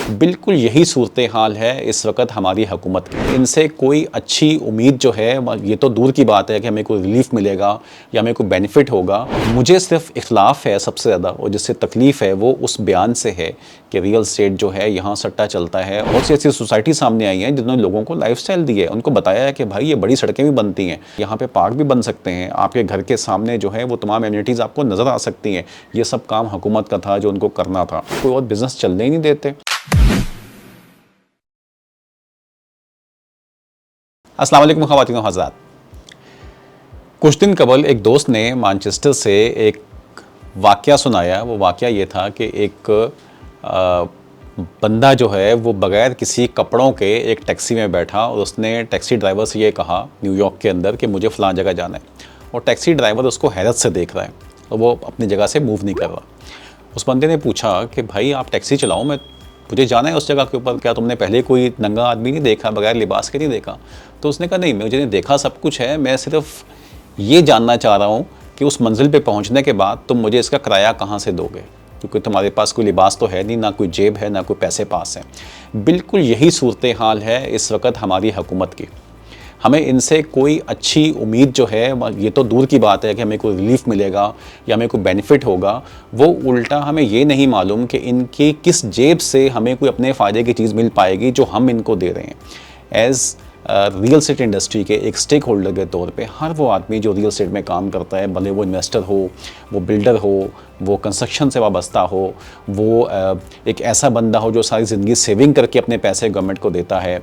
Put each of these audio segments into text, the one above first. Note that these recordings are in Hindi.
बिल्कुल यही सूरत हाल है इस वक्त हमारी हुकूमत की। इनसे कोई अच्छी उम्मीद जो है ये तो दूर की बात है कि हमें कोई रिलीफ मिलेगा या हमें कोई बेनिफिट होगा। मुझे सिर्फ इख्लाफ है सबसे ज़्यादा, और जिससे तकलीफ़ है वो उस बयान से है कि रियल एस्टेट जो है यहाँ सट्टा चलता है। बहुत सी ऐसी सोसाइटी सामने आई हैं जिन्होंने लोगों को लाइफस्टाइल दी है, उनको बताया है कि भाई ये बड़ी सड़कें भी बनती हैं, यहाँ पे पार्क भी बन सकते हैं, आपके घर के सामने जो है वो तमाम एम्यूनिटीज़ आपको नज़र आ सकती हैं। ये सब काम हुकूमत का था जो उनको करना था, कोई और बिज़नेस चलने ही नहीं देते। अस्सलाम वालेकुम ख़वातीन व हज़रात। कुछ दिन कबल एक दोस्त ने मैनचेस्टर से एक वाक़या सुनाया। वो वाक़या ये था कि एक बंदा जो है वो बग़ैर किसी कपड़ों के एक टैक्सी में बैठा और उसने टैक्सी ड्राइवर से ये कहा न्यूयॉर्क के अंदर कि मुझे फ़लाँ जगह जाना है, और टैक्सी ड्राइवर उसको हैरत से देख रहा है और वो अपनी जगह से मूव नहीं कर रहा। उस बंदे ने पूछा कि भाई आप टैक्सी चलाओ, मुझे जाना है उस जगह के ऊपर, क्या तुमने पहले कोई नंगा आदमी नहीं देखा, बगैर लिबास के नहीं देखा? तो उसने कहा नहीं, मुझे देखा सब कुछ है, मैं सिर्फ ये जानना चाह रहा हूँ कि उस मंजिल पे पहुँचने के बाद तुम मुझे इसका किराया कहाँ से दोगे, क्योंकि तुम्हारे पास कोई लिबास तो है नहीं, ना कोई जेब है, ना कोई पैसे पास हैं। बिल्कुल यही सूरत हाल है इस वक्त हमारी हुकूमत की। हमें इनसे कोई अच्छी उम्मीद जो है ये तो दूर की बात है कि हमें कोई रिलीफ मिलेगा या हमें कोई बेनिफिट होगा। वो उल्टा हमें ये नहीं मालूम कि इनकी किस जेब से हमें कोई अपने फ़ायदे की चीज़ मिल पाएगी जो हम इनको दे रहे हैं। एज़ रियल एस्टेट इंडस्ट्री के एक स्टेक होल्डर के तौर पे हर वो आदमी जो रियल एस्टेट में काम करता है, भले वो इन्वेस्टर हो, वो बिल्डर हो, वो कंस्ट्रक्शन से वाबस्ता हो, वो एक ऐसा बंदा हो जो सारी ज़िंदगी सेविंग करके अपने पैसे गवर्नमेंट को देता है,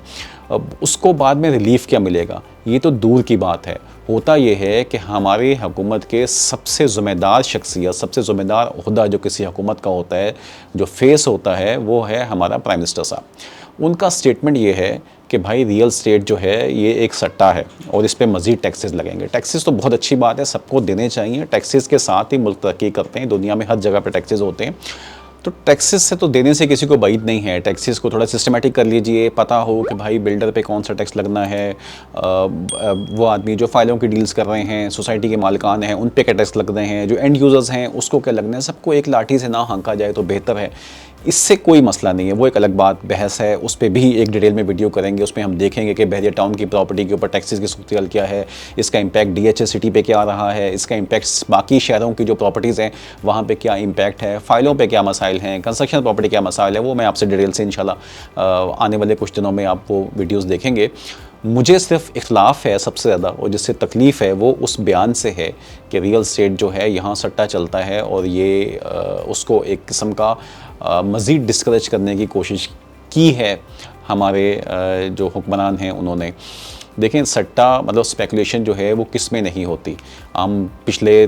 उसको बाद में रिलीफ क्या मिलेगा ये तो दूर की बात है। होता ये है कि हमारी हुकूमत के सबसे ज़िम्मेदार शख्सियत, सबसे ज़िम्मेदार ओहदा जो किसी हुकूमत का होता है, जो फेस होता है, वो है हमारा प्राइम मिनिस्टर साहब। उनका स्टेटमेंट ये है कि भाई रियल एस्टेट जो है ये एक सट्टा है और इस पे मज़ीद टैक्सेस लगेंगे। टैक्सेस तो बहुत अच्छी बात है, सबको देने चाहिए। टैक्सेस के साथ ही मुल्क तरक्की करते हैं, दुनिया में हर जगह पे टैक्सेस होते हैं। तो टैक्सेस से तो देने से किसी को बाइद नहीं है। टैक्सेस को थोड़ा सिस्टमेटिक कर लीजिए, पता हो कि भाई बिल्डर पे कौन सा टैक्स लगना है, वो आदमी जो फाइलों की डील्स कर रहे हैं, सोसाइटी के मालिकान हैं, उन पे क्या टैक्स लग रहे हैं, जो एंड यूज़र्स हैं उसको क्या लगना है। सबको एक लाठी से ना हाँका जाए तो बेहतर है। इससे कोई मसला नहीं है, वो एक अलग बात बहस है, उस पर भी एक डिटेल में वीडियो करेंगे। उसमें हम देखेंगे कि बहरिया टाउन की प्रॉपर्टी के ऊपर टैक्सेस की सूरत क्या है, इसका इम्पैक्ट DHA सिटी पे क्या आ रहा है, इसका इम्पैक्ट बाकी शहरों की जो प्रॉपर्टीज़ हैं वहाँ पे क्या इम्पैक्ट है, फ़ाइलों पे क्या मसाइल हैं, कंस्ट्रक्शन प्रॉपर्टी क्या मसाइल है। वो मैं आपसे डिटेल से इंशाल्लाह आने वाले कुछ दिनों में आप वो वीडियोज़ देखेंगे। मुझे सिर्फ इख्लाफ है सबसे ज़्यादा, और जिससे तकलीफ़ है वो उस बयान से है कि रियल एस्टेट जो है यहाँ सट्टा चलता है, और ये उसको एक किस्म का मज़ीद डिस्करेज करने की कोशिश की है हमारे जो हुक्मरान हैं उन्होंने। देखें, सट्टा मतलब स्पेकुलेशन जो है वो किस में नहीं होती। हम पिछले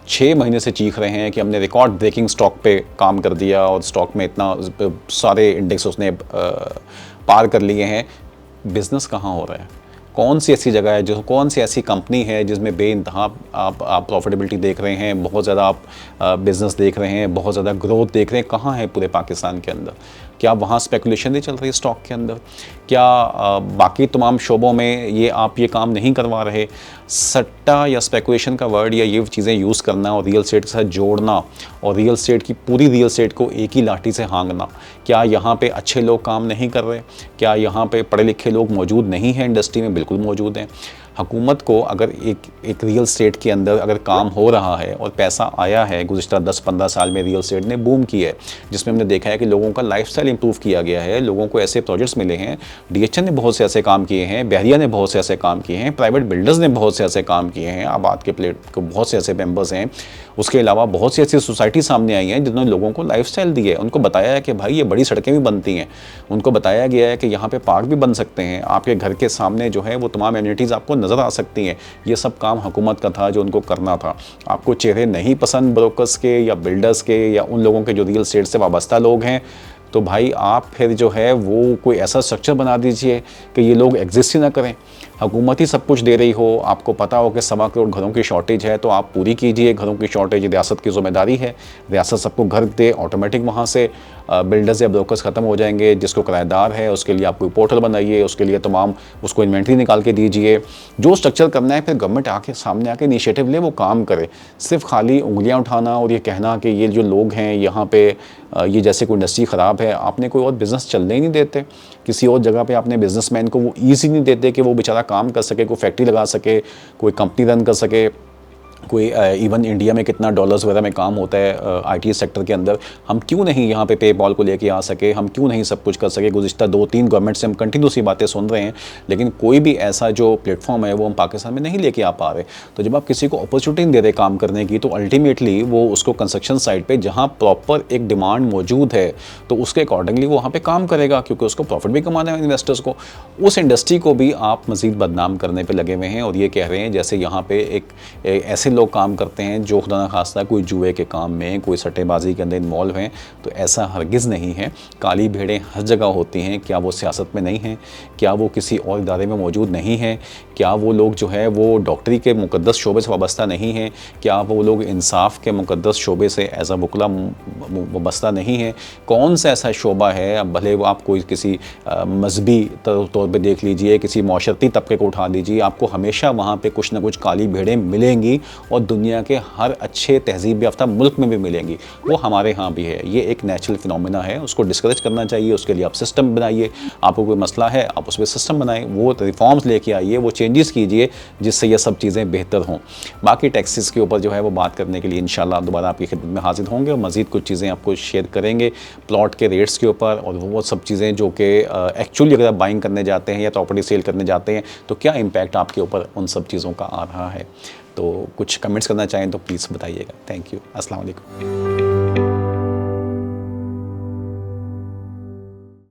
6 महीने से चीख रहे हैं कि हमने रिकॉर्ड ब्रेकिंग स्टॉक पे काम कर दिया और स्टॉक में इतना सारे इंडेक्स उसने पार कर लिए हैं। बिज़नेस कहाँ हो रहा है? कौन सी ऐसी जगह है, जो कौन सी ऐसी कंपनी है जिसमें बेइंतहा आप प्रॉफिटेबिलिटी देख रहे हैं, बहुत ज़्यादा आप बिज़नेस देख रहे हैं, बहुत ज़्यादा ग्रोथ देख रहे हैं? कहाँ है पूरे पाकिस्तान के अंदर? क्या वहाँ स्पेकुलेशन नहीं चल रही स्टॉक के अंदर? क्या बाकी तमाम शोबों में ये काम नहीं करवा रहे? सट्टा या स्पेकुलेशन का वर्ड या ये चीज़ें यूज़ करना और रियल एस्टेट के साथ जोड़ना और रियल एस्टेट की पूरी रियल एस्टेट को एक ही लाठी से हाँकना, क्या यहाँ पे अच्छे लोग काम नहीं कर रहे? क्या यहाँ पे पढ़े लिखे लोग मौजूद नहीं हैं इंडस्ट्री में? बिल्कुल मौजूद हैं। हुकूमत को अगर एक रियल एस्टेट के अंदर अगर काम हो रहा है और पैसा आया है, गुज़िश्ता 10-15 साल में रियल एस्टेट ने बूम की है, जिसमें हमने देखा है कि लोगों का लाइफस्टाइल इंप्रूव किया गया है, लोगों को ऐसे प्रोजेक्ट्स मिले हैं, DHA ने बहुत से ऐसे काम किए हैं, बहरिया ने बहुत से ऐसे काम किए हैं, प्राइवेट बिल्डर्स ने बहुत से ऐसे काम किए हैं, आबाद के प्लेट को बहुत से ऐसे मेंबर्स हैं। उसके अलावा बहुत सी ऐसी सोसाइटी सामने आई हैं जिन्होंने लोगों को लाइफस्टाइल दी है। उनको बताया है कि भाई ये बड़ी सड़कें भी बनती हैं, उनको बताया गया है कि यहाँ पे पार्क भी बन सकते हैं, आपके घर के सामने जो है वो तमाम एम्यूनिटीज़ आपको नज़र आ सकती हैं। ये सब काम हुकूमत का था जो उनको करना था। आपको चेहरे नहीं पसंद ब्रोकर्स के या बिल्डर्स के या उन लोगों के जो रियल एस्टेट से वाबस्ता लोग हैं, तो भाई आप फिर जो है वो कोई ऐसा स्ट्रक्चर बना दीजिए कि ये लोग एग्जिस्ट ही ना करें। हुकूमत ही सब कुछ दे रही हो, आपको पता हो कि 1.25 करोड़ घरों की शॉर्टेज है, तो आप पूरी कीजिए घरों की शॉर्टेज, रियासत की ज़िम्मेदारी है। रियासत सबको घर दे, ऑटोमेटिक वहाँ से बिल्डर्स या ब्रोकर्स ख़त्म हो जाएंगे। जिसको किराएदार है उसके लिए आप कोई पोर्टल बनाइए, उसके लिए तमाम उसको इन्वेंट्री निकाल के दीजिए। जो स्ट्रक्चर करना है, फिर गवर्नमेंट आके सामने आके इनिशिएटिव ले, वो काम करे। सिर्फ खाली उंगलियां उठाना और ये कहना कि ये जो लोग हैं यहाँ पे ये जैसे कोई इंडस्ट्री ख़राब है, आपने कोई और बिज़नेस चलने ही नहीं देते। किसी और जगह पे आपने बिजनेसमैन को वो ईज़ी नहीं देते कि वो बेचारा काम कर सके, कोई फैक्ट्री लगा सके, कोई कंपनी रन कर सके। कोई इवन इंडिया में कितना डॉलर्स वगैरह में काम होता है आईटी सेक्टर के अंदर, हम क्यों नहीं यहाँ पे पेपॉल को लेके आ सके, हम क्यों नहीं सब कुछ कर सके। गुज़िश्ता 2-3 गवर्नमेंट से हम कंटिन्यूसली बातें सुन रहे हैं, लेकिन कोई भी ऐसा जो प्लेटफॉर्म है वो हम पाकिस्तान में नहीं लेके आ पा रहे। तो जब आप किसी को अपॉर्चुनिटी नहीं दे रहे काम करने की, तो अल्टीमेटली वो उसको कंस्ट्रक्शन साइट पर जहाँ प्रॉपर एक डिमांड मौजूद है, तो उसके अकॉर्डिंगली वो वहाँ पर काम करेगा, क्योंकि उसको प्रॉफिट भी कमाना है इन्वेस्टर्स को। उस इंडस्ट्री को भी आप मज़ीद बदनाम करने पर लगे हुए हैं और ये कह रहे हैं जैसे यहाँ पे एक ऐसे लोग काम करते हैं जो खुदा न खास्ता कोई जुए के काम में, कोई सट्टेबाजी के अंदर इन्वॉल्व हैं। तो ऐसा हरगिज़ नहीं है। काली भेड़ें हर जगह होती हैं। क्या वो सियासत में नहीं हैं? क्या वो किसी और इदारे में मौजूद नहीं हैं? क्या वो लोग जो है वो डॉक्टरी के मुकद्दस शोबे से वाबस्ता नहीं हैं? क्या वो लोग इंसाफ के मुकद्दस शोबे से एज अ वकला वाबस्ता नहीं हैं? कौन सा ऐसा शोबा है, अब भले वो आप कोई किसी मजहबी तौर पर देख लीजिए, किसी माशरती तबके को उठा लीजिए, आपको हमेशा वहाँ पर कुछ ना कुछ काली भेड़ें मिलेंगी और दुनिया के हर अच्छे तहजीब याफ्ता मुल्क में भी मिलेंगी। वो हमारे यहाँ भी है। ये एक नेचुरल फिनोमेना है, उसको डिस्करेज करना चाहिए। उसके लिए आप सिस्टम बनाइए। आपको कोई मसला है, आप उस पर सिस्टम बनाएं, वो रिफॉर्म्स लेके आइए, वो चेंजेस कीजिए जिससे ये सब चीज़ें बेहतर हों। बाकी टैक्सेस के ऊपर जो है वो बात करने के लिए इंशाल्लाह दोबारा आपकी खिदमत में हाजिर होंगे और मज़ीद कुछ चीज़ें आपको शेयर करेंगे प्लॉट के रेट्स के ऊपर, और वो सब चीज़ें जो कि एक्चुअली अगर आप बाइंग करने जाते हैं या प्रॉपर्टी सेल करने जाते हैं तो क्या इम्पैक्ट आपके ऊपर उन सब चीज़ों का आ रहा है। तो कुछ कमेंट्स करना चाहें तो प्लीज़ बताइएगा। Thank you. अस्सलाम वालेकुम।